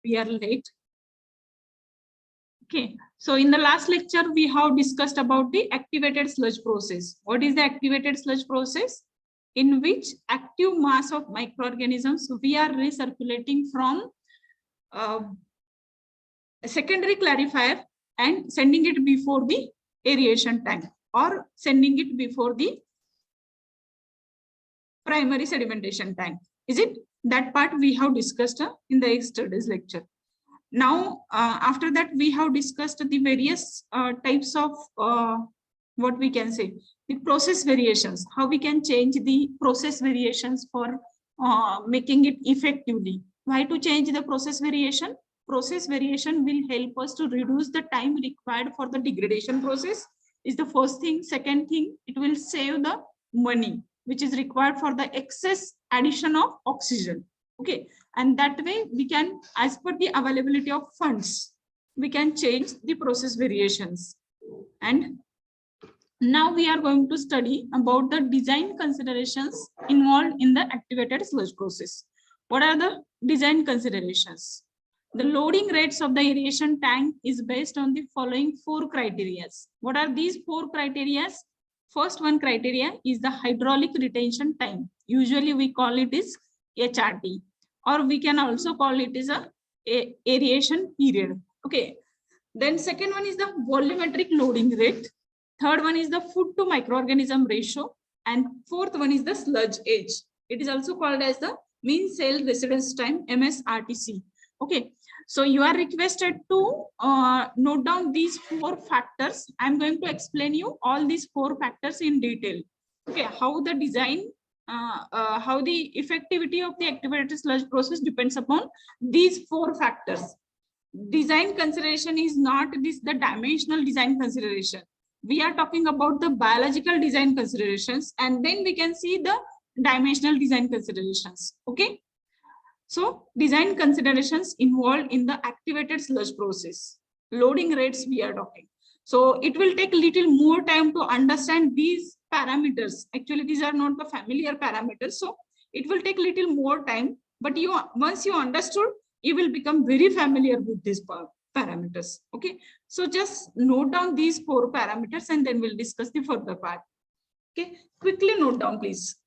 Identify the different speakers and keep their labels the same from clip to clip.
Speaker 1: we are late. Okay, so in the last lecture, we have discussed about the activated sludge process. What is the activated sludge process? In which active mass of microorganisms we are recirculating from a secondary clarifier and sending it before the aeration tank or sending it before the primary sedimentation tank. Is it? That part we have discussed in the yesterday's lecture. Now, after that, we have discussed the various types of what we can say, the process variations, how we can change the process variations for making it effectively. Why to change the process variation? Process variation will help us to reduce the time required for the degradation process is the first thing. Second thing, it will save the money which is required for the excess addition of oxygen. Okay, and that way we can, as per the availability of funds, we can change the process variations. And now we are going to study about the design considerations involved in the activated sludge process. What are the design considerations? The loading rates of the aeration tank is based on the following 4 criteria. What are these 4 criteria? First one criteria is the hydraulic retention time. Usually we call it is HRT, or we can also call it is a aeration period. Okay. Then second one is the volumetric loading rate. Third one is the food to microorganism ratio. And fourth one is the sludge age. It is also called as the mean cell residence time, MSRTC. Okay. So you are requested to note down these 4 factors. I'm going to explain you all these 4 factors in detail. Okay, how the design, how the effectivity of the activated sludge process depends upon these 4 factors. Design consideration is not this the dimensional design consideration. We are talking about the biological design considerations, and then we can see the dimensional design considerations. Okay. So design considerations involved in the activated sludge process. Loading rates we are talking. So it will take little more time to understand these parameters. Actually, these are not the familiar parameters. So it will take little more time, but once you understood, you will become very familiar with these parameters. Okay. So just note down these 4 parameters and then we'll discuss the further part. Okay. Quickly note down, please.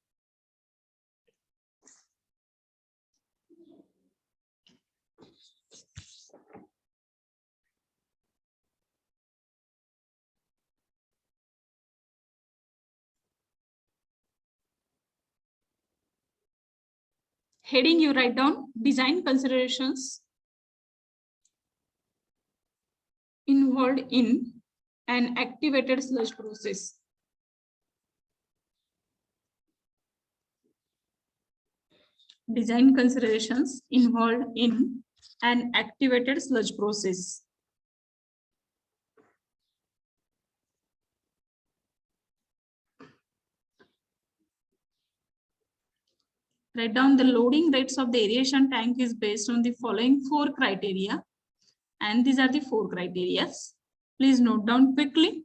Speaker 1: Heading you write down design considerations involved in an activated sludge process. Design considerations involved in an activated sludge process. Write down the loading rates of the aeration tank is based on the following 4 criteria. And these are the 4 criteria. Please note down quickly.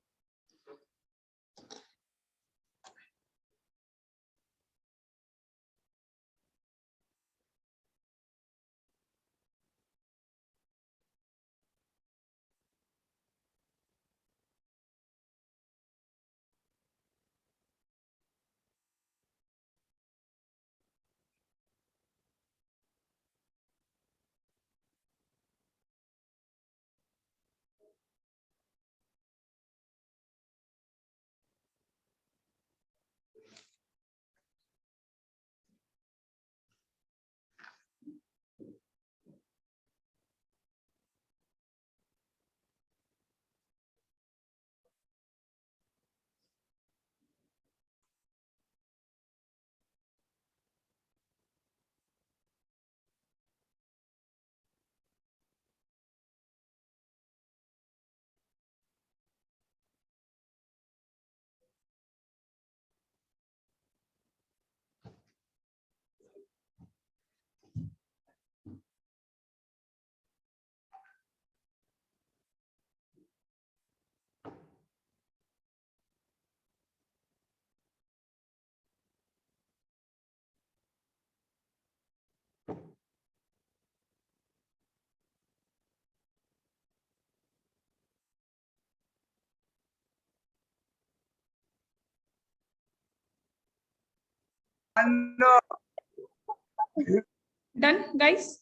Speaker 1: Done, guys?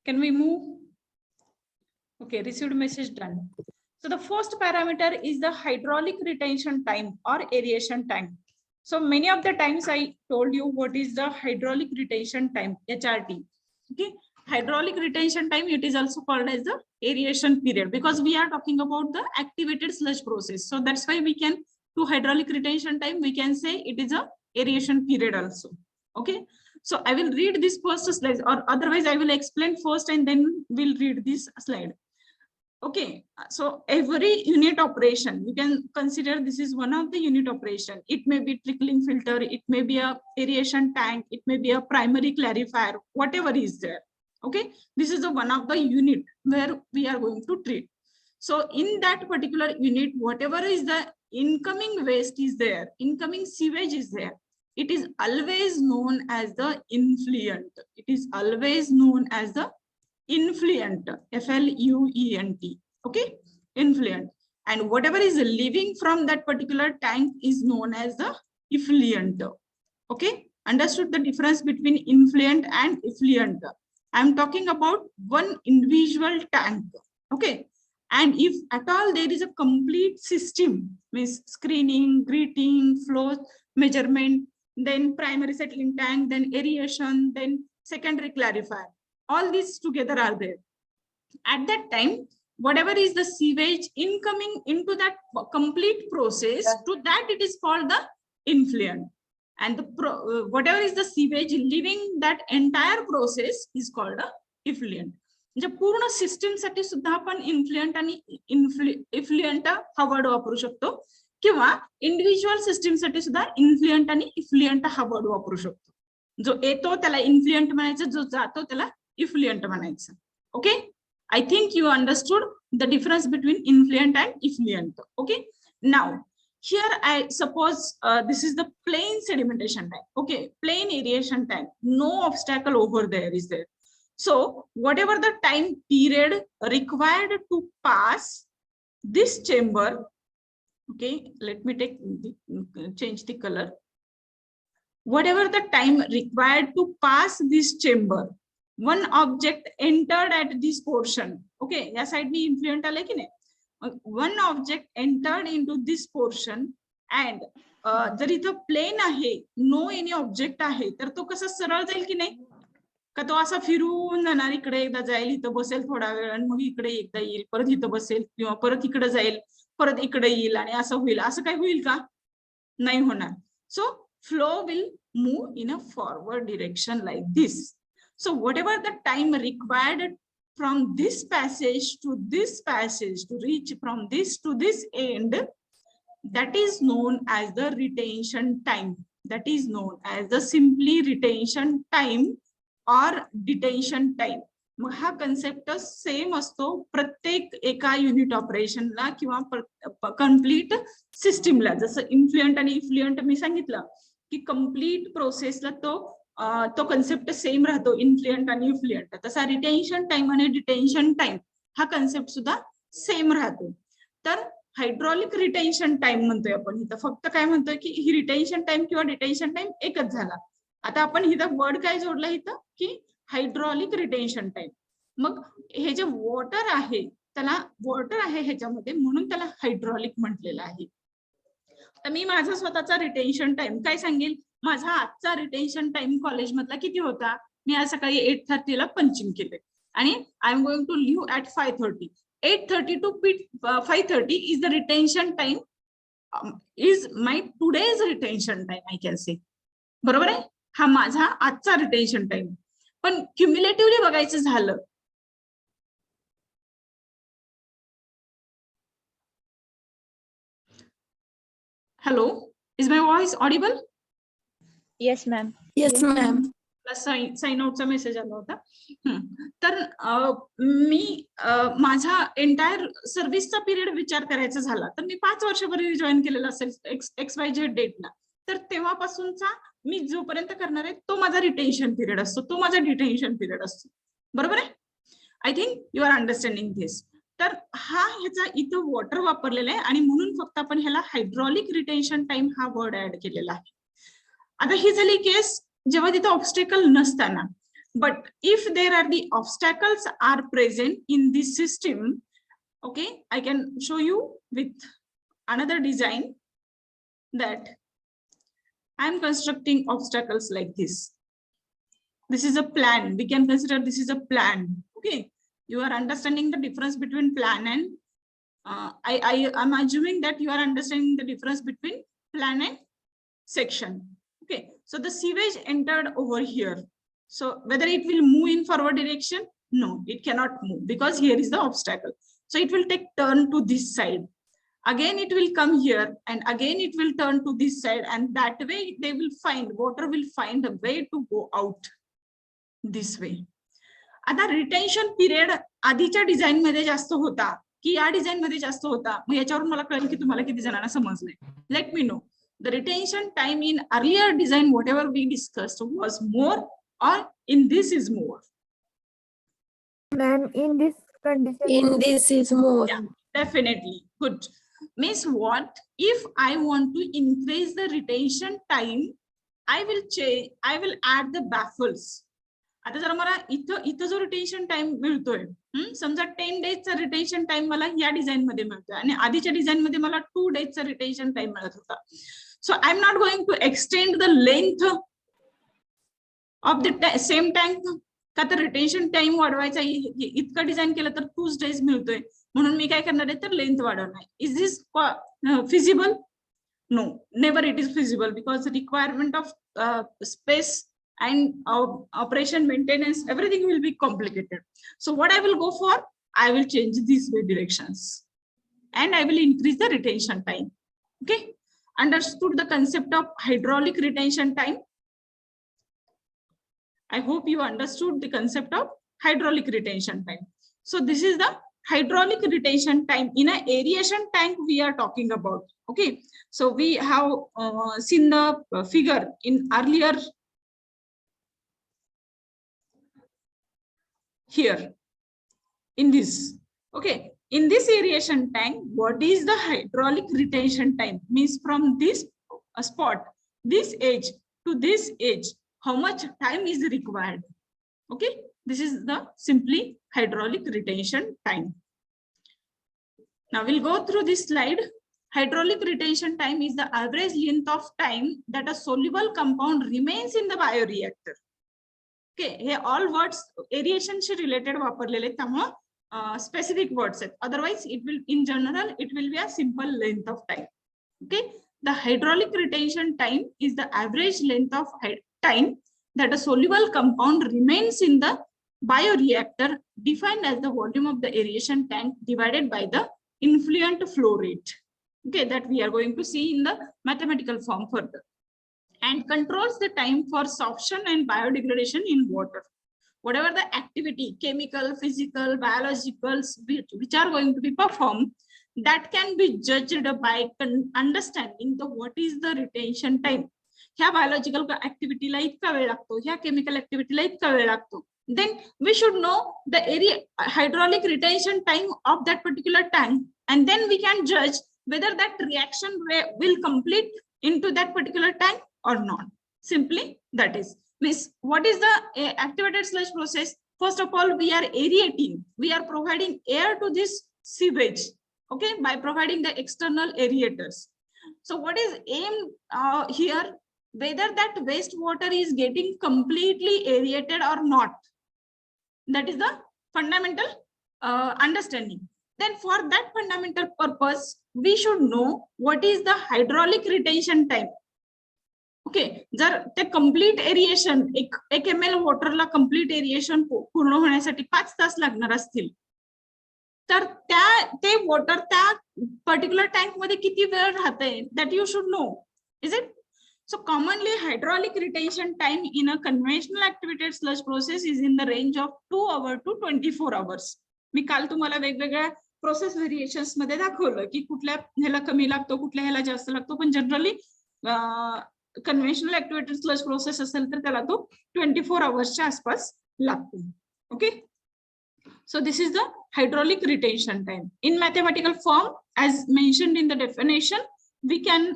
Speaker 1: Can we move? Okay, received message, done. So the first parameter is the hydraulic retention time or aeration time. So many of the times I told you what is the hydraulic retention time, HRT. Okay, hydraulic retention time, it is also called as the aeration period, because we are talking about the activated sludge process. So that's why we can, to hydraulic retention time, we can say it is a aeration period also. Okay, so I will read this first slide, or otherwise I will explain first and then we'll read this slide. Okay, so every unit operation, you can consider this is one of the unit operation. It may be trickling filter, it may be a aeration tank, it may be a primary clarifier, whatever is there. Okay, this is the one of the unit where we are going to treat. So in that particular unit, whatever is the incoming waste is there, incoming sewage is there, it is always known as the influent. It is always known as the influent, F-L-U-E-N-T. Okay, influent. And whatever is leaving from that particular tank is known as the effluent. Okay, understood the difference between influent and effluent? I'm talking about one individual tank. Okay, and if at all there is a complete system, means screening, greeting, flow measurement, then primary settling tank, then aeration, then secondary clarifier, all these together are there. At that time, whatever is the sewage incoming into that complete process, to that it is called the influent. And the whatever is the sewage leaving that entire process is called the effluent. म्हणजे पूर्ण system साठी सुद्धा आपण influential आणि effluent हा word वापरू शकतो, किंवा इंडिव्हिज्युअल सिस्टीम साठी सुद्धा इन्फ्लुएंट आणि इफ्लुएंट हा वर्ड वापरू शकतो. जो येतो त्याला इन्फ्लुएंट म्हणायचं, जो जातो त्याला effluent म्हणायचं. Okay, I think you understood the difference between influent and effluent. Okay, now here I suppose this is the plain sedimentation tank. Okay, plain aeration tank, no obstacle over there is there. So whatever the time period required to pass this chamber, okay, let me change the color. Whatever the time required to pass this chamber, one object entered at this portion. Okay, या side में influent आले की नाही? One object entered into this portion, and जर इथं plane आहे, no any object आहे, तर तो कसा सरळ जाईल की नाही? का तो असा फिरून जाणार, इकडे एकदा जाईल, इथं बसेल थोडा वेळ, आणि मग इकडे एकदा येईल, परत इथं बसेल, किंवा परत इकडे जाईल, परत इकडे येईल, आणि असं होईल. असं काय होईल का? नाही होणार. So flow will move in a forward direction like this. So whatever the time required from this passage to this passage to reach from this to this end, that is known as the retention time. That is known as the simply retention time or detention time. मग हा concept same असतो प्रत्येक एका unit ऑपरेशनला किंवा complete सिस्टीमला. जसं influential आणि effluent मी सांगितलं की कम्प्लीट प्रोसेसला तो कन्सेप्ट सेम राहतो, इन्फ्लुएंट आणि इफ्लुएंट. तसा रिटेन्शन टाइम आणि डिटेन्शन टाइम हा कन्सेप्ट सुद्धा सेम राहतो. तर हायड्रॉलिक रिटेन्शन टाइम म्हणतोय आपण इथं, फक्त काय म्हणतोय की ही रिटेन्शन टाइम किंवा डिटेन्शन टाइम एकच झाला. आता आपण इथं वर्ड काय जोडला इथं की हायड्रॉलिक रिटेन्शन टाइम. मग हे जे वॉटर आहे त्याला वॉटर आहे ह्याच्यामध्ये, म्हणून त्याला हायड्रॉलिक म्हटलेलं आहे. तर मी माझा स्वतःचा रिटेन्शन टाइम काय सांगेल, माझा आजचा रिटेन्शन टाइम कॉलेजमधला किती होता. मी आज सकाळी 8:30 ला पंचिंग केले आणि I am going to leave at 5:30. 8:30 to 5:30 is the retention time, is my today's retention time, I can say. बरोबर आहे, हा माझा आजचा रिटेन्शन टाइम. पण क्युम्युलेटिव्हली बघायचं झालं, hello, is my voice audible?
Speaker 2: Yes ma'am.
Speaker 3: Yes ma'am.
Speaker 1: Sign आउटचा message आला होता. तर मी माझा एंटायर सर्व्हिसचा पिरियड विचार करायचा झाला तर मी 5 वर्षापूर्वी जॉईन केलेला असेल XYZ डेटला, तर तेव्हापासूनचा मी जोपर्यंत करणार आहे तो माझा रिटेन्शन पिरियड असतो, तो माझा डिटेन्शन पिरियड असतो. बरोबर आहे? I think you are understanding this. तर हा ह्याचा इथं वॉटर वापरलेला आहे आणि म्हणून फक्त आपण ह्याला हायड्रॉलिक रिटेन्शन टाइम हा वर्ड ऍड केलेला आहे. आता ही झाली केस जेव्हा तिथे ऑब्स्टेकल नसताना. But if there are the obstacles are present in this system, okay, I can show you with another design that I am constructing obstacles like this. This is a plan. We can consider this is a plan. Okay, you are understanding the difference between plan and I am assuming that you are understanding the difference between plan and section. Okay, so the sewage entered over here. So whether it will move in forward direction? No, it cannot move because here is the obstacle. So it will take turn to this side. Again, it will come here and again it will turn to this side, and that way they will find, water will find a way to go out this way. आता retention period आधीच्या design मध्ये जास्त होता की या design मध्ये जास्त होता, मग याच्यावरून मला कळेल की तुम्हाला किती जणांना समजले. Let me know the retention time in earlier design, whatever we discussed, was more or in this is more?
Speaker 3: Ma'am, in this condition.
Speaker 4: In this is more.
Speaker 1: Yeah, definitely. Good. Means what? If I want to increase the retention time, I will change, I will add the baffles. आता जर मला इथं जो retention time मिळतोय, समजा 10 डेजचा retention time मला या design मध्ये मिळतोय आणि आधीच्या डिझाईन मध्ये मला 2 डेजचा रिटेन्शन टाइम मिळत होता. So I'm not going to extend the length of the same tank. का तर रिटेन्शन टाइम वाढवायचा इतकं डिझाईन केलं तर 2 डेज मिळतोय, म्हणून मी काय करणार आहे तर लेंथ वाढवणार. Is this feasible? No, never it is feasible because the requirement of space and operation maintenance, everything will be complicated. So what I will go for, I will change these way directions and I will increase the retention time. Okay, understood the concept of hydraulic retention time? I hope you understood the concept of hydraulic retention time. So this is the hydraulic retention time in an aeration tank we are talking about. Okay, so we have seen the figure in earlier here in this. Okay, in this aeration tank, what is the hydraulic retention time? Means from this spot, this edge to this edge, how much time is required? Okay, this is the simply hydraulic retention time. Now we'll go through this slide. Hydraulic retention time is the average length of time that a soluble compound remains in the bioreactor. Okay, here all words aeration related वापरलेले, त्यामुळे specific words आहेत. Otherwise, it will, in general, it will be a simple length of time. Okay, the hydraulic retention time is the average length of time that a soluble compound remains in the bioreactor, defined as the volume of the aeration tank divided by the influent flow rate. Okay, that we are going to see in the mathematical form further, and controls the time for sorption and biodegradation in water. Whatever the activity, chemical, physical, biological, which are going to be performed, that can be judged by understanding the what is the retention time. ह्या biological activity ला इतका वेळ लागतो, ह्या chemical activity ला इतका वेळ लागतो. Then we should know the area hydraulic retention time of that particular tank, and then we can judge whether that reaction will complete into that particular tank or not. Simply that is. Means what is the activated sludge process? First of all, we are aerating. We are providing air to this sewage. Okay, by providing the external aerators. So what is aimed here? Whether that wastewater is getting completely aerated or not. That is the fundamental understanding. Then for that fundamental purpose, we should know what is the hydraulic retention time. Okay, जर ते complete aeration एक ml वॉटरला complete aeration पूर्ण होण्यासाठी 5 तास लागणार असतील, तर ते water त्या पर्टिक्युलर टँक मध्ये किती वेळ राहते, that you should know. Is it? So commonly hydraulic retention time in a conventional activated sludge process is in the range of 2 hours to 24 hours. मी काल तुम्हाला वेगवेगळ्या प्रोसेस व्हेरिएशन्स मध्ये दाखवलं की कुठल्या ह्याला कमी लागतो, कुठल्या ह्याला जास्त लागतो, पण generally conventional activated sludge process असेल तर त्याला तो 24 hours आसपास लागतो. Okay, so this is the hydraulic retention time. In mathematical form, as mentioned in the definition, we can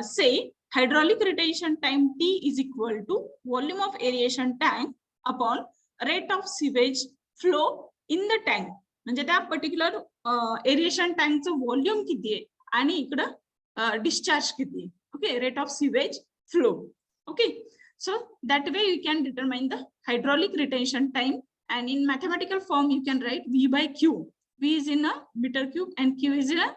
Speaker 1: say hydraulic retention time T is equal to volume of aeration tank upon rate of sewage flow in the tank. म्हणजे त्या particular aeration टँकचं volume किती आहे आणि इकडं discharge किती आहे. Okay, rate of sewage flow. Okay, so that way you can determine the hydraulic retention time, and in mathematical form you can write V by Q. V is in a meter cube and Q is in a,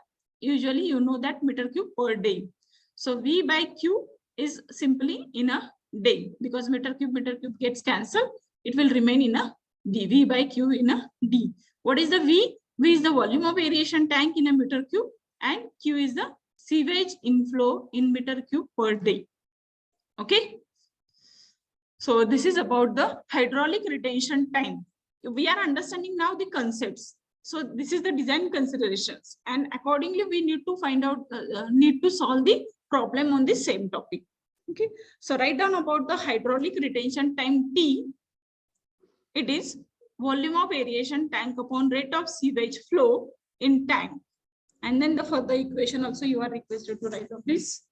Speaker 1: usually you know that, meter cube per day. So V by Q is simply in a day, because meter cube gets cancelled. It will remain in a D. V by Q in a D. What is the V? V is the volume of aeration tank in a meter cube, and Q is the sewage inflow in meter cube per day. Okay. So this is about the hydraulic retention time. We are understanding now the concepts. So this is the design considerations, and accordingly we need to find out, need to solve the problem on the same topic. Okay. So write down about the hydraulic retention time T. It is volume of aeration tank upon rate of sewage flow in tank. And then the further equation also you are requested to write down, please.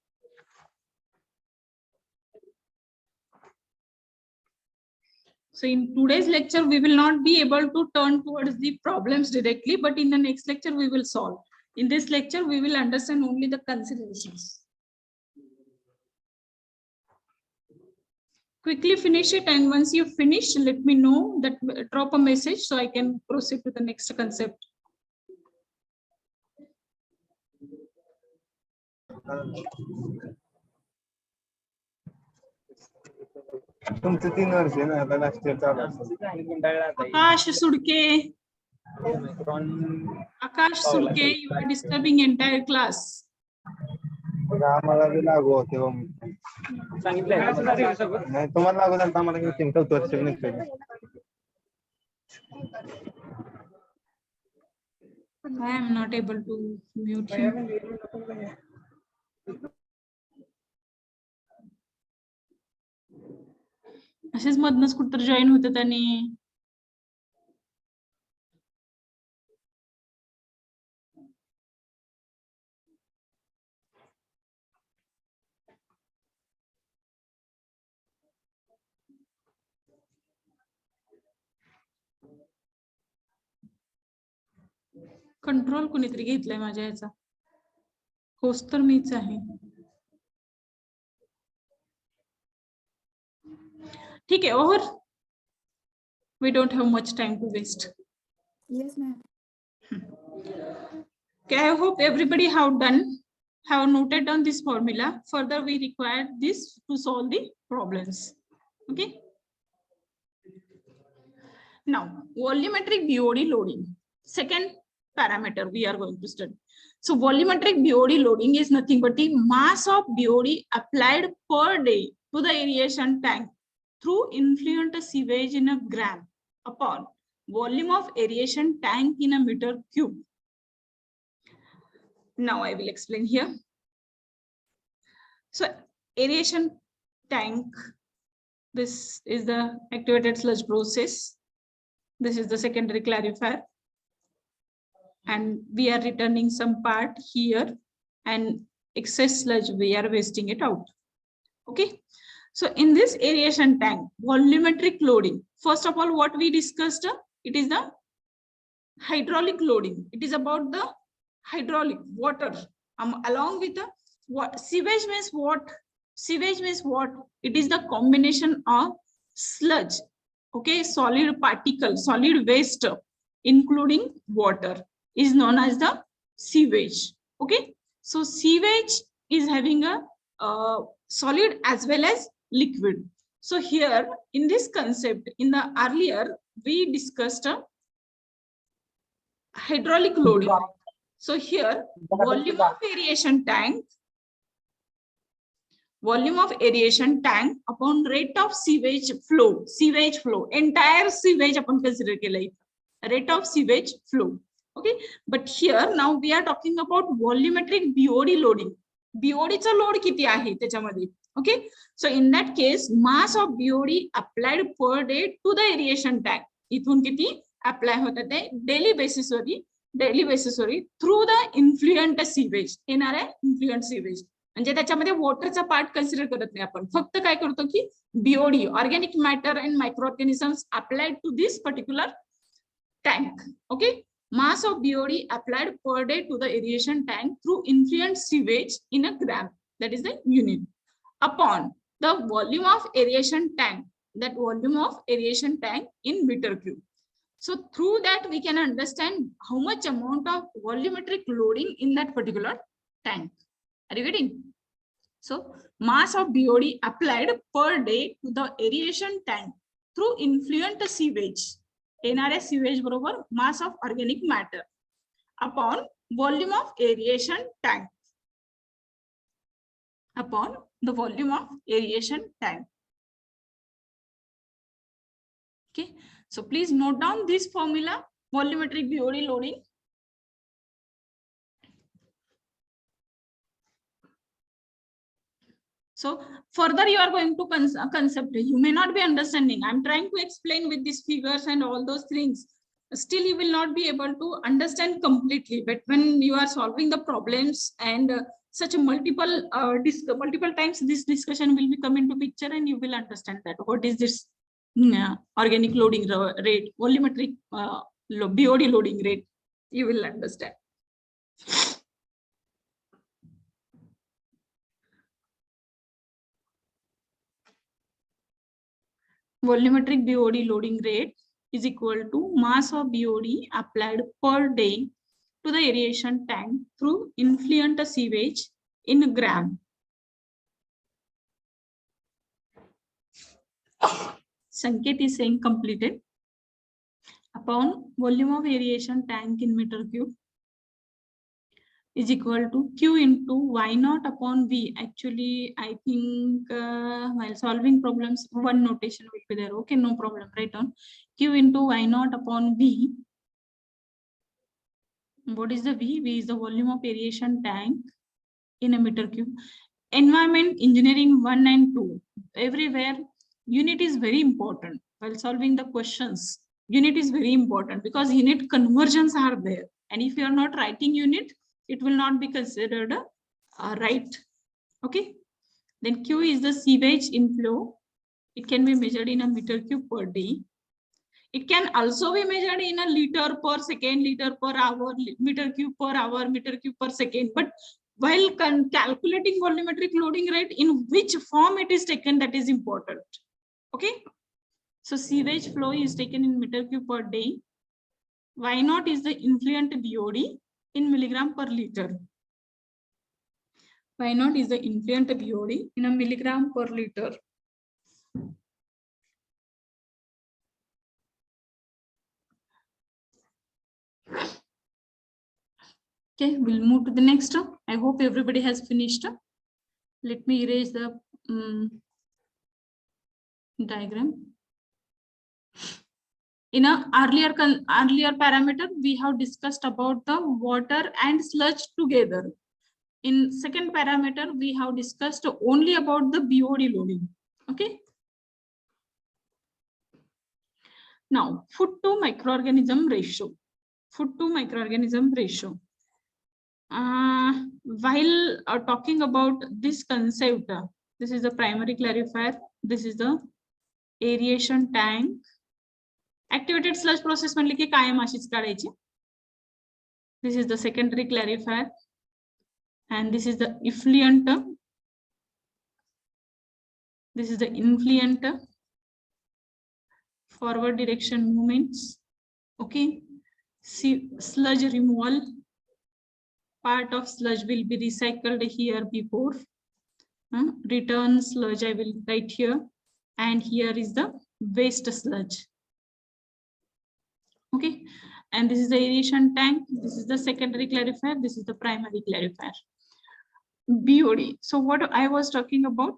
Speaker 1: So in today's lecture, we will not be able to turn towards the problems directly, but in the next lecture, we will solve. In this lecture, we will understand only the considerations. Quickly finish it, and once you finish, let me know, that drop a message so I can proceed to the next concept.
Speaker 4: तुमचं 3 वर्ष आहे ना, आता last year चालू असेल.
Speaker 1: Akash Sudke. Akash Sudke, you are disturbing entire class.
Speaker 4: आम्हाला B लागू होते हो. नाही तुम्हाला लागू झालं, आम्हाला किती 4 वर्ष निघते.
Speaker 1: I am not able to mute him. असेच मधनच कुठतर जॉईन होतात आणि कंट्रोल कोणीतरी घेतलाय माझ्या याचा. होस्ट तर मीच आहे. ठीक है, और we don't have much time to waste.
Speaker 3: Yes, ma'am.
Speaker 1: Okay, I hope everybody have noted down this formula. Further, we require this to solve the problems. Okay. Now, volumetric BOD loading. Second parameter we are going to study. So, volumetric BOD loading is nothing but the mass of BOD applied per day to the aeration tank through influent sewage in a gram upon volume of aeration tank in a meter cube. Now I will explain here. So aeration tank, this is the activated sludge process. This is the secondary clarifier. And we are returning some part here, and excess sludge, we are wasting it out. Okay. So in this aeration tank, volumetric loading, first of all, what we discussed, it is the hydraulic loading. It is about the hydraulic water along with the what sewage means what? Sewage means what? It is the combination of sludge, okay, solid particle, solid waste, including water, is known as the sewage. Okay, so sewage is having a solid as well as liquid. So here in this concept, in the earlier we discussed hydraulic loading. So here volume of aeration tank upon rate of sewage flow, entire sewage upon consider rate of sewage flow. Okay, but here now we are talking about volumetric BOD loading. BOD चा load किती आहे त्याच्यामध्ये. Okay, so in that case, mass of BOD applied per day to the aeration tank. इथून किती apply होतात ते daily basis worry through the influent sewage. येणार आहे influent sewage. म्हणजे त्याच्यामध्ये वॉटरचा पार्ट कन्सिडर करत नाही आपण, फक्त काय करतो की BOD organic matter and microorganisms applied to this particular tank. Okay, mass of BOD applied per day to the aeration tank through influent sewage in a gram, that is the unit, upon the volume of aeration tank, that volume of aeration tank in meter cube. So through that we can understand how much amount of volumetric loading in that particular tank. Are you getting? So mass of BOD applied per day to the aeration tank through influent sewage, येणाऱ्या sewage बरोबर mass of organic matter upon volume of aeration tank, upon the volume of aeration tank. Okay, so please note down this formula, volumetric BOD loading. So further you are going to concept, you may not be understanding. I'm trying to explain with these figures and all those things. Still you will not be able to understand completely. But when you are solving the problems and such a multiple times this discussion will be come into picture, and you will understand that what is this organic loading rate, volumetric BOD loading rate, you will understand. Volumetric BOD loading rate is equal to mass of BOD applied per day to the aeration tank through influent sewage in a gram. Sanket is saying completed. Upon volume of aeration tank in meter cube is equal to Q into Y naught upon V. Actually, I think while solving problems, one notation will be there. Okay, no problem. Write down Q into Y naught upon V. What is the V? V is the volume of aeration tank in a meter cube. Environment engineering 1 and 2. Everywhere, unit is very important while solving the questions. Unit is very important because unit conversions are there. And if you are not writing unit, it will not be considered right. Okay. Then Q is the sewage inflow. It can be measured in a meter cube per day. It can also be measured in a liter per second, liter per hour, meter cube per hour, meter cube per second. But while calculating volumetric loading rate, in which form it is taken, that is important. Okay. So sewage flow is taken in meter cube per day. Y naught is the influent BOD in milligram per liter. Y naught is the influent BOD in a milligram per liter. Okay, we'll move to the next. I hope everybody has finished. Let me erase the diagram. In a earlier parameter, we have discussed about the water and sludge together. In second parameter, we have discussed only about the BOD loading. Okay. Now, food to microorganism ratio. Food to microorganism ratio. While talking about this concept, this is the primary clarifier. This is the aeration tank. Activated sludge process म्हणले की कायम अशीच काढायची. This is the secondary clarifier, and this is the effluent. This is the influent. Forward direction movements. Okay. See, sludge removal. Part of sludge will be recycled here before. Return sludge I will write here, and here is the waste sludge. Okay, and this is the aeration tank. This is the secondary clarifier. This is the primary clarifier. BOD. So what I was talking about,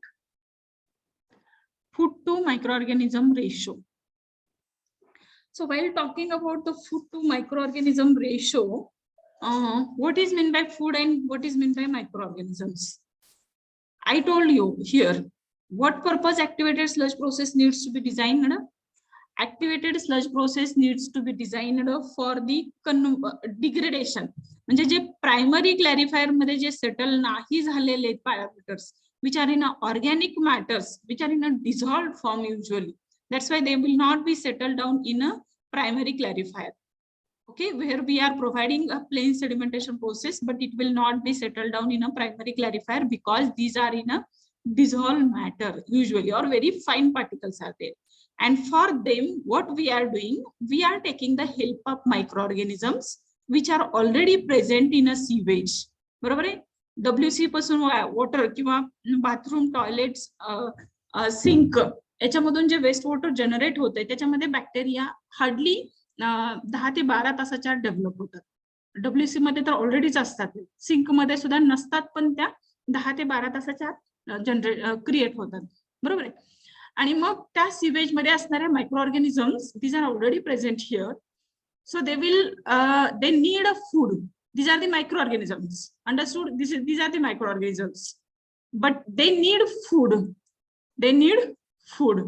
Speaker 1: food to microorganism ratio. So while talking about the food to microorganism ratio, what is meant by food and what is meant by microorganisms? I told you here what purpose activated sludge process needs to be designed. activated sludge process needs to be designed for the degradation. म्हणजे जे primary क्लॅरिफायर मध्ये जे settle नाही झालेले parameters which are in organic matters, which are in a dissolved form usually. That's why they will not be settled down in a primary clarifier. Okay, where we are providing a plain sedimentation process, but it will not be settled down in a primary clarifier because these are in a dissolved matter usually, or very fine particles are there. And for them, what we are doing, we are taking the help of microorganisms which are already present in a sewage. बरोबर आहे? WC पासून water किंवा bathroom, toilets, sink याच्यामधून जे waste water generate होते त्याच्यामध्ये bacteria hardly 10 ते 12 तासाच्या develop होतात. WC मध्ये तर ऑलरेडीच असतात, सिंक मध्ये सुद्धा नसतात, पण त्या 10 ते 12 तासाच्या क्रिएट होतात. बरोबर आहे? आणि मग त्या सिवेज मध्ये असणाऱ्या microorganisms, these are already present here. So they need a food. These are the microorganisms. Understood? These are the microorganisms. But they need food. They need food.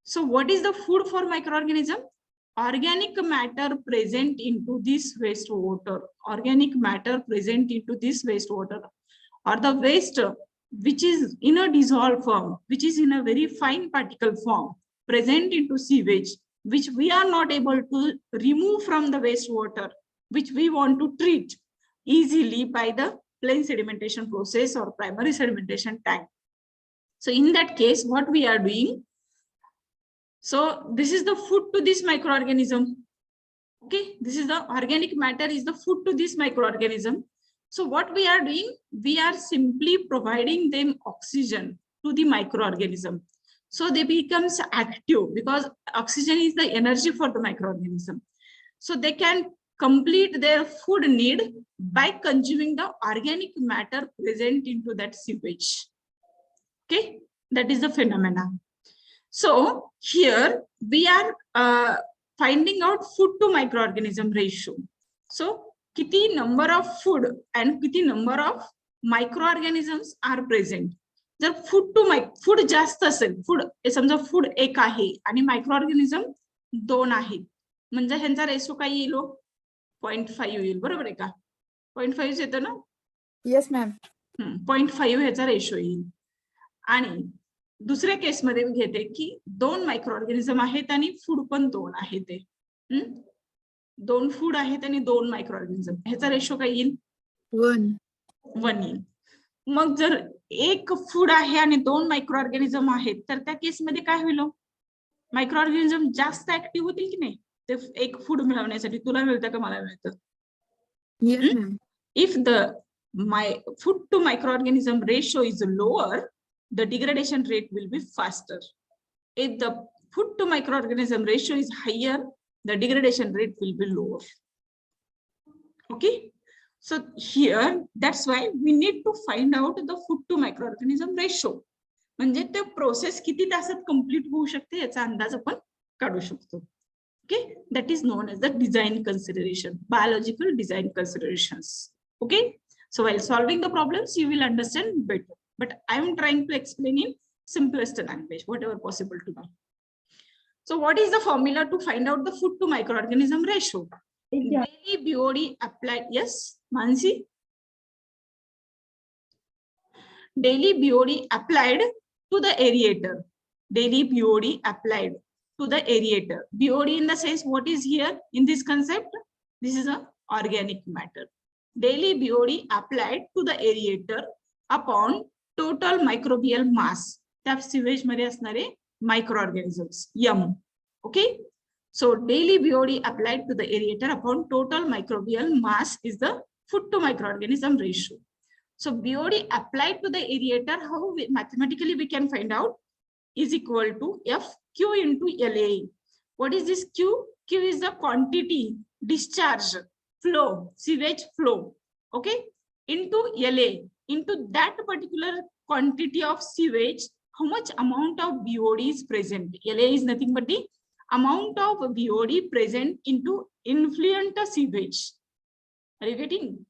Speaker 1: So what is the food for microorganism? Organic matter present into this wastewater. Organic matter present into this wastewater. Or the waste which is in a dissolved form, which is in a very fine particle form, present into sewage, which we are not able to remove from the wastewater, which we want to treat easily by the plain sedimentation process or primary sedimentation tank. So in that case, what we are doing, so this is the food to this microorganism. Okay, this is the organic matter is the food to this microorganism. So what we are doing, we are simply providing them oxygen to the microorganism. So they becomes active because oxygen is the energy for the microorganism. So they can complete their food need by consuming the organic matter present into that sewage. Okay, that is the phenomena. So here we are finding out food to microorganism ratio. So kiti number of food and kiti number of microorganisms are present. जर food जास्त असेल, food समजा food 1 आहे आणि micro organism 2 आहेत, म्हणजे ह्यांचा ratio काय येईल? 0.5 येईल. बरोबर आहे का? 0.5 येतं ना?
Speaker 3: Yes ma'am.
Speaker 1: 0.5 ह्याचा रेशो येईल. आणि दुसऱ्या केसमध्ये मी घेते की 2 मायक्रो ऑर्गॅनिझम आहेत आणि फूड पण 2 आहे. ते 2 फूड आहेत आणि 2 मायक्रो ऑर्गॅनिझम, ह्याचा रेशो काय येईल? 1 येईल. मग जर 1 फूड आहे आणि 2 मायक्रो ऑर्गॅनिझम आहेत, तर त्या केसमध्ये काय होईल? मायक्रो ऑर्गॅनिझम जास्त ऍक्टिव्ह होतील की नाही? ते 1 फूड मिळवण्यासाठी तुला मिळतं का मला मिळतं?
Speaker 3: Yes ma'am.
Speaker 1: If the food to microorganism ratio is lower, the degradation rate will be faster. If the food to microorganism ratio is higher, the degradation rate will be lower. Okay, so here that's why we need to find out the food to microorganism ratio. म्हणजे ते process किती तासात complete होऊ शकते याचा अंदाज आपण काढू शकतो. Okay, that is known as the design consideration, biological design considerations. Okay, so while solving the problems you will understand better, but I am trying to explain in simplest language whatever possible to know. So what is the formula to find out the food to microorganism ratio? Daily BOD applied, yes Mansi, daily BOD applied to the aerator, daily BOD applied to the aerator. BOD in the sense, what is here in this concept? This is a organic matter. Daily BOD applied to the aerator upon total microbial mass. त्या sewage मध्ये असणारे microorganisms, M. Okay, so daily BOD applied to the aerator upon total microbial mass is the food to microorganism ratio. So BOD applied to the aerator, how mathematically we can find out, is equal to FQ into LA. What is this Q? Q is the quantity, discharge, flow, sewage flow, okay, into LA, into that particular quantity of sewage, how much amount of BOD is present. LA is nothing but the amount of BOD present into influent sewage. Are you getting?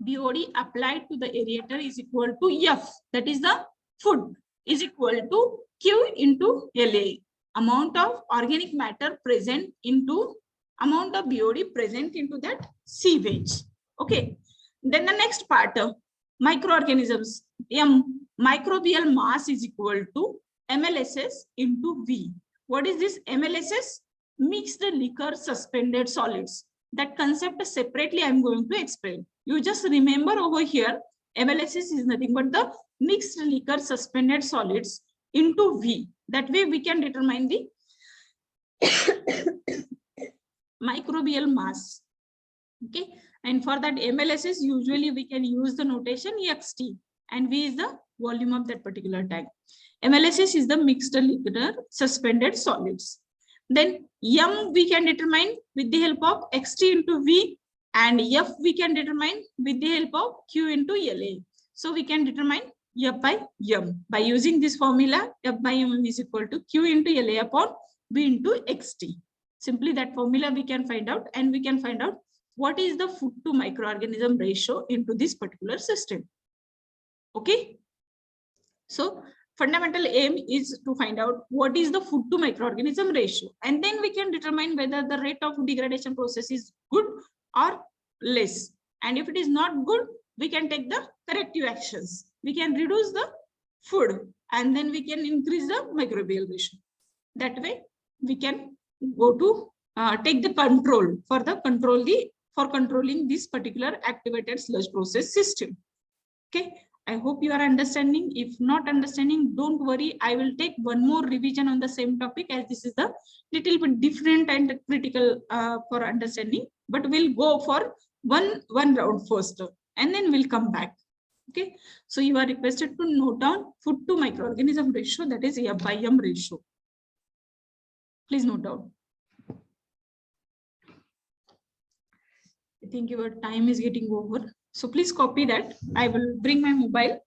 Speaker 1: BOD applied to the aerator is equal to F, that is the food, is equal to Q into LA. amount of organic matter present into amount of BOD present into that sewage. Okay. Then the next part, microorganisms. Microbial mass is equal to MLSS into V. What is this MLSS? Mixed liquor suspended solids. That concept separately I am going to explain. You just remember over here, MLSS is nothing but the mixed liquor suspended solids into V. That way we can determine the microbial mass. Okay, and for that MLSS, usually we can use the notation EXT, and V is the volume of that particular tank. MLSS is the mixed liquor suspended solids. Then M we can determine with the help of XT into V, and F we can determine with the help of Q into LA. So we can determine F by M by using this formula. F by M is equal to Q into LA upon V into XT. Simply that formula we can find out, and we can find out what is the food to microorganism ratio into this particular system. Okay. So fundamental aim is to find out what is the food to microorganism ratio, and then we can determine whether the rate of degradation process is good or less. And if it is not good, we can take the corrective actions. We can reduce the food, and then we can increase the microbial ratio. That way we can go to take the control for controlling this particular activated sludge process system. Okay. I hope you are understanding. If not understanding, don't worry. I will take one more revision on the same topic, as this is the little bit different and critical for understanding. But we'll go for one round first, and then we'll come back. Okay. So you are requested to note down food to microorganism ratio, that is F by M ratio. Please note down. I think your time is getting over. So please copy that. I will bring my mobile.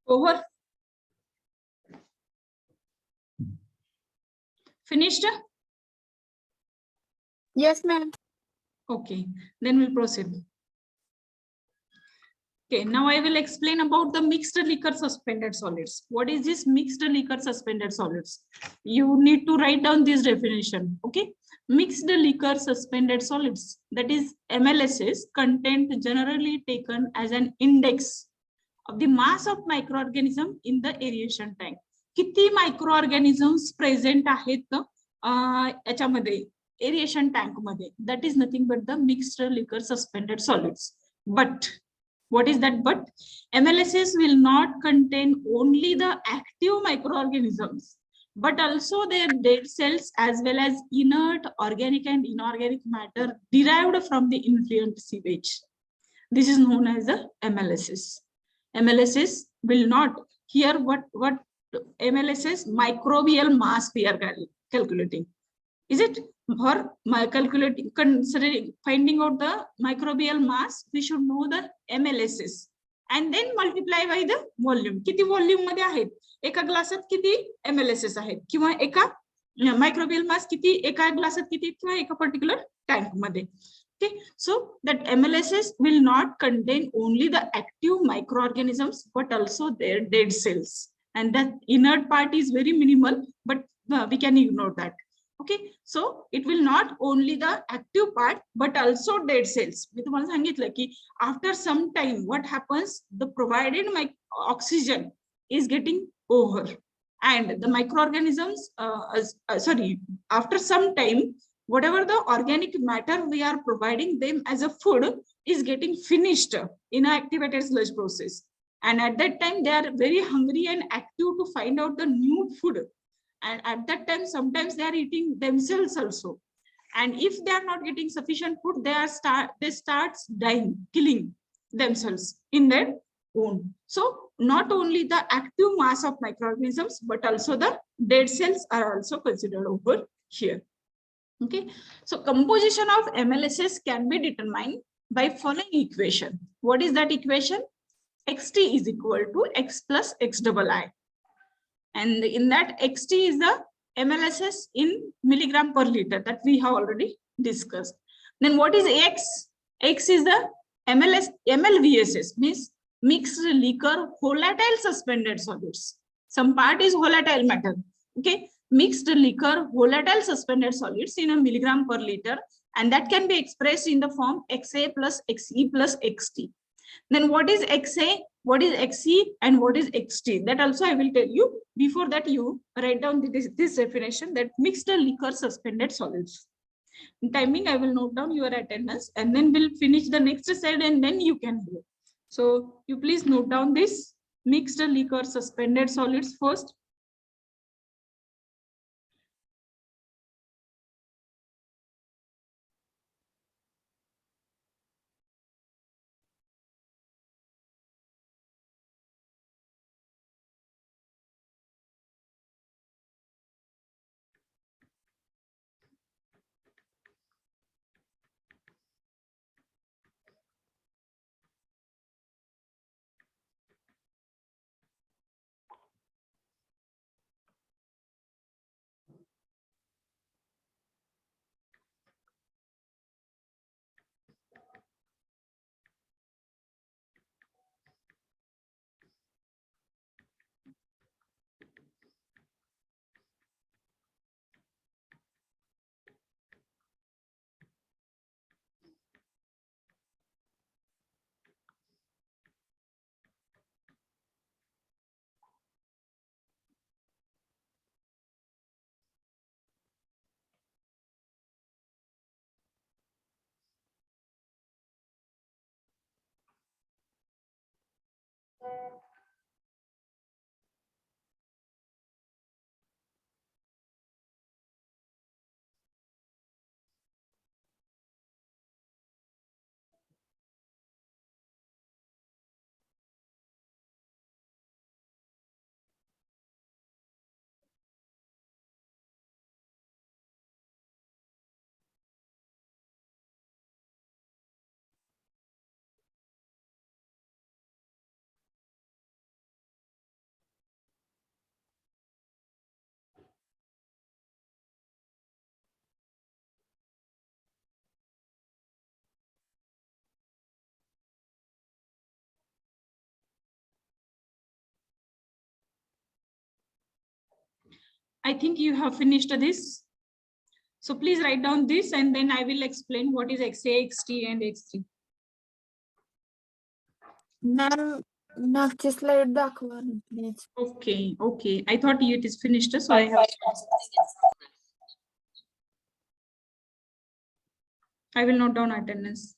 Speaker 1: Over. Finished?
Speaker 3: Yes, ma'am.
Speaker 1: Okay, then we'll proceed. Okay, now I will explain about the mixed liquor suspended solids. What is this mixed liquor suspended solids? You need to write down this definition. Okay, mixed liquor suspended solids, that is MLSS, content generally taken as an index of the mass of microorganism in the aeration tank. किती microorganisms present आहेत याच्यामध्ये aeration tank मध्ये? That is nothing but the mixed liquor suspended solids. But What is that? But MLSS will not contain only the active microorganisms, but also their dead cells as well as inert organic and inorganic matter derived from the influent sewage. This is known as the MLSS. MLSS will not, here what MLSS microbial mass we are calculating. Is it? For calculating, considering finding out the microbial mass, we should know the MLSS and then multiply by the volume. किती volume मध्ये आहेत? एका ग्लासात किती MLSS आहेत किंवा एका microbial mass किती एका ग्लासात किती किंवा एका particular tank मध्ये. Okay, so that MLSS will not contain only the active microorganisms but also their dead cells, and that inert part is very minimal, but we can ignore that. Okay, so it will not only the active part but also dead cells. मी तुम्हाला सांगितलं की after some time what happens, the provided oxygen is getting over and the microorganisms after some time whatever the organic matter we are providing them as a food is getting finished in an activated sludge process, and at that time they are very hungry and active to find out the new food. And at that time, sometimes they are eating themselves also. And if they are not getting sufficient food, they start dying, killing themselves in their own. So not only the active mass of microorganisms, but also the dead cells are also considered over here. Okay. So composition of MLSS can be determined by following equation. What is that equation? XT is equal to X plus X double I. And in that XT is the MLSS in milligram per liter that we have already discussed. Then what is X? X is the MLVSS, means mixed liquor volatile suspended solids. Some part is volatile matter. Okay, mixed liquor volatile suspended solids in a milligram per liter, and that can be expressed in the form XA plus XE plus XT. Then what is XA, what is XE, and what is XT? That also I will tell you. Before that, you write down this definition, that mixed liquor suspended solids. In timing, I will note down your attendance and then we'll finish the next slide and then you can go. So you please note down this mixed liquor suspended solids first. I think you have finished this. So please write down this and then I will explain what is XA, XT and X3.
Speaker 3: Ma'am, मागची slide दाखवा ना, please.
Speaker 1: Okay, okay. I thought it is finished, so I will note down attendance.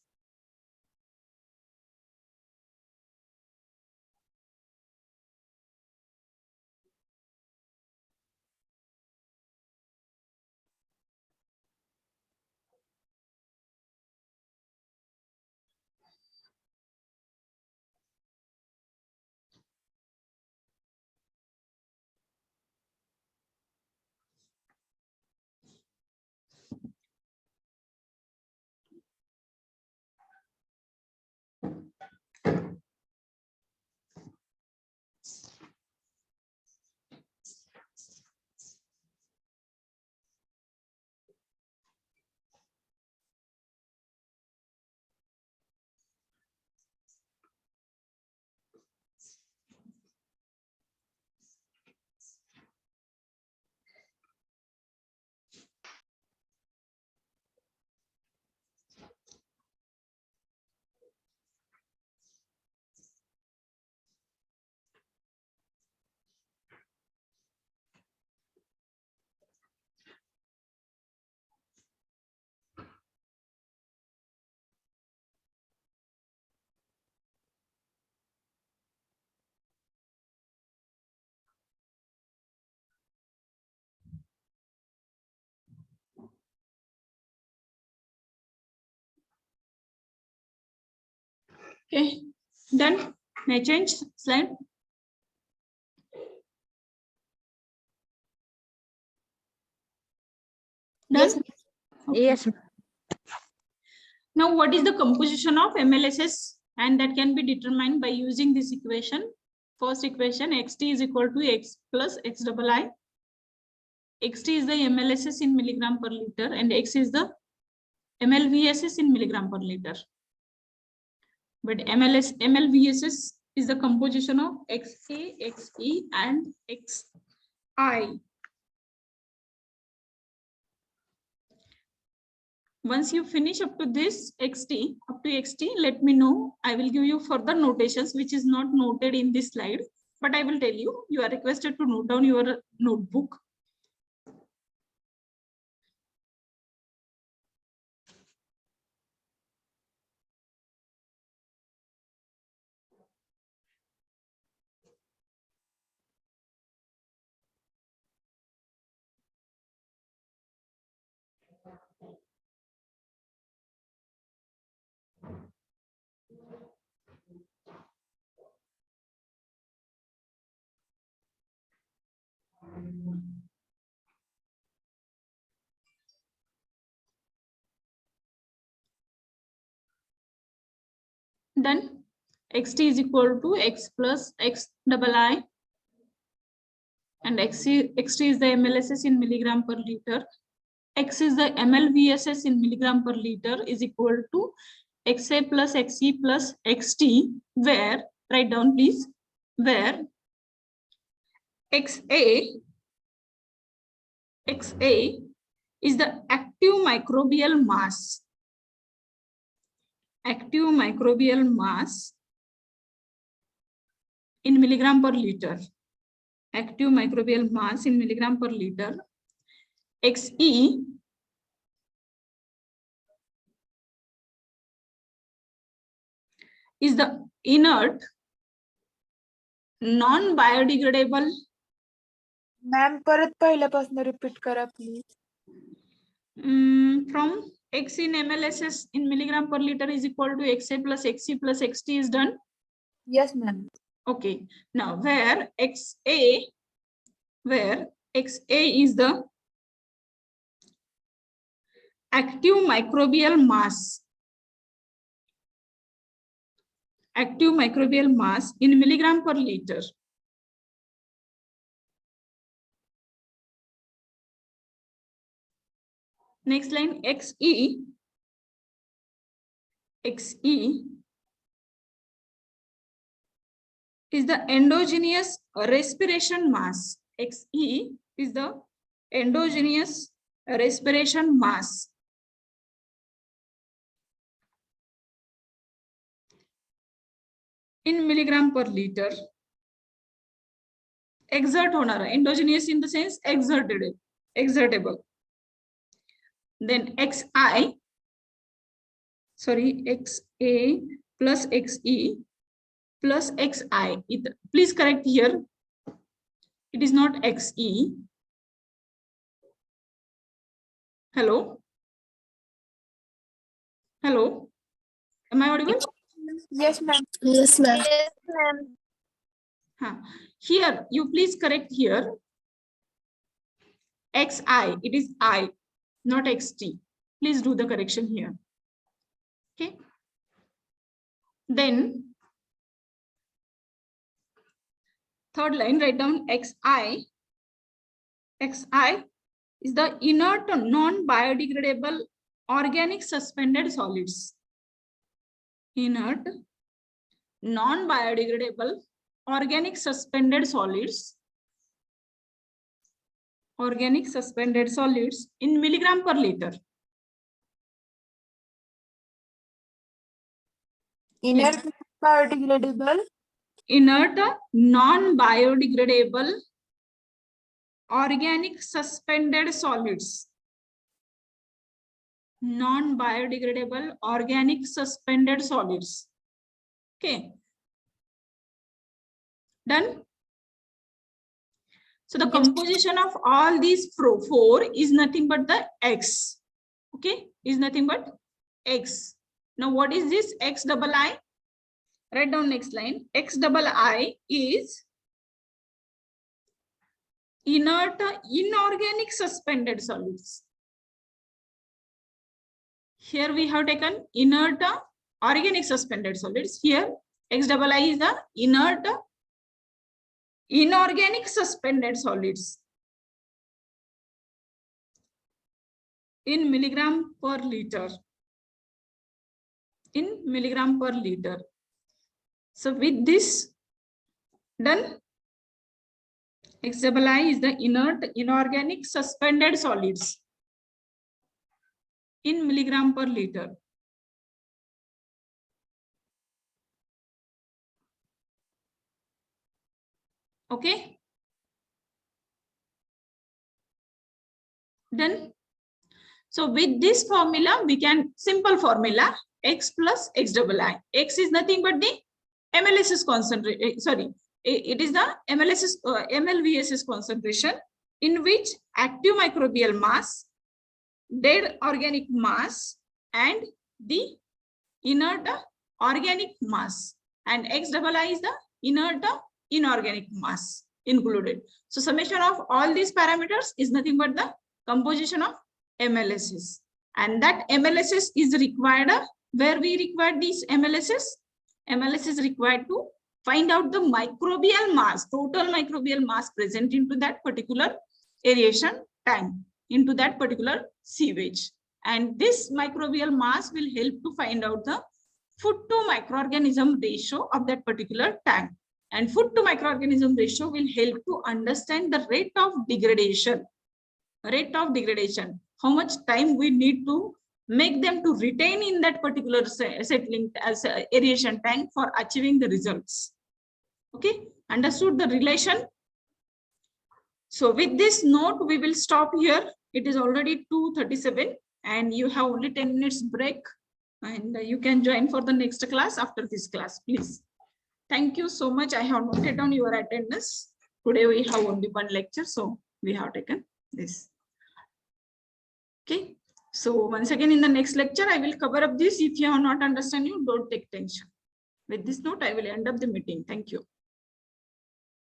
Speaker 1: Okay, done. May I change slide? Done?
Speaker 2: Yes.
Speaker 1: Okay.
Speaker 2: Yes.
Speaker 1: Now, what is the composition of MLSS? And that can be determined by using this equation. First equation, xt is equal to x plus x double I. xt is the MLSS in milligram per liter and x is the MLVSS in milligram per liter. But MLVSS is the composition of XA, XE and XI. Once you finish up to this xt, let me know. I will give you further notations which is not noted in this slide, but I will tell you, you are requested to note down your notebook. Then xt is equal to x plus x double I and xt is the MLSS in milligram per liter. X is the MLVSS in milligram per liter is equal to XA plus XE plus XT, where, write down please, where XA is the active microbial mass. Active microbial mass in milligram per liter. Active microbial mass in milligram per liter. XE is the inert, non-biodegradable.
Speaker 3: Ma'am परत पहिल्यापासून repeat करा please.
Speaker 1: From x in MLSS in milligram per liter is equal to XA plus XE plus XT is done.
Speaker 3: Yes, ma'am.
Speaker 1: Okay. Now where XA is the active microbial mass. Active microbial mass in milligram per liter. Next line, XE is the endogenous respiration mass. XE is the endogenous respiration mass. In milligram per liter. Exert होणार, endogenous in the sense exertable. Then XA plus XE plus XI. Please correct here. It is not XE. Hello? Hello? Am I audible?
Speaker 3: Yes, ma'am.
Speaker 2: Yes, ma'am. Yes, ma'am.
Speaker 1: Here, you please correct here. XI, it is I, not XT. Please do the correction here. Okay. Then, third line, write down XI. XI is the inert non-biodegradable organic suspended solids. Inert non-biodegradable organic suspended solids. Organic suspended solids in milligram per liter.
Speaker 3: Inert biodegradable.
Speaker 1: Inert non-biodegradable organic suspended solids. Non-biodegradable organic suspended solids. Okay. Done? So the composition of all these four is nothing but the X. Okay, is nothing but X. Now what is this X double I? Write down next line. XII is inert inorganic suspended solids. Here we have taken inert organic suspended solids. Here XII is the inert inorganic suspended solids in milligram per liter. In milligram per liter. So with this done, XII is the inert inorganic suspended solids in milligram per liter. Okay. Done. So with this formula, we can simple formula X plus XII. X is nothing but the MLSS concentration. Sorry, it is the MLVSS concentration in which active microbial mass, dead organic mass, and the inert organic mass, and XII is the inert inorganic mass included. So summation of all these parameters is nothing but the composition of MLSS, and that MLSS is required where we require these MLSS. MLS is required to find out the microbial mass, total microbial mass present into that particular aeration tank, into that particular sewage. And this microbial mass will help to find out the food to microorganism ratio of that particular tank. And food to microorganism ratio will help to understand the rate of degradation. Rate of degradation, how much time we need to make them to retain in that particular settling as aeration tank for achieving the results. Okay, understood the relation? So with this note, we will stop here. It is already 2:37 and you have only 10 minutes break, and you can join for the next class after this class, please. Thank you so much. I have noted down your attendance. Today we have only one lecture, so we have taken this. Okay. So once again, in the next lecture, I will cover up this. If you have not understand, you don't take tension. With this note, I will end up the meeting. Thank you.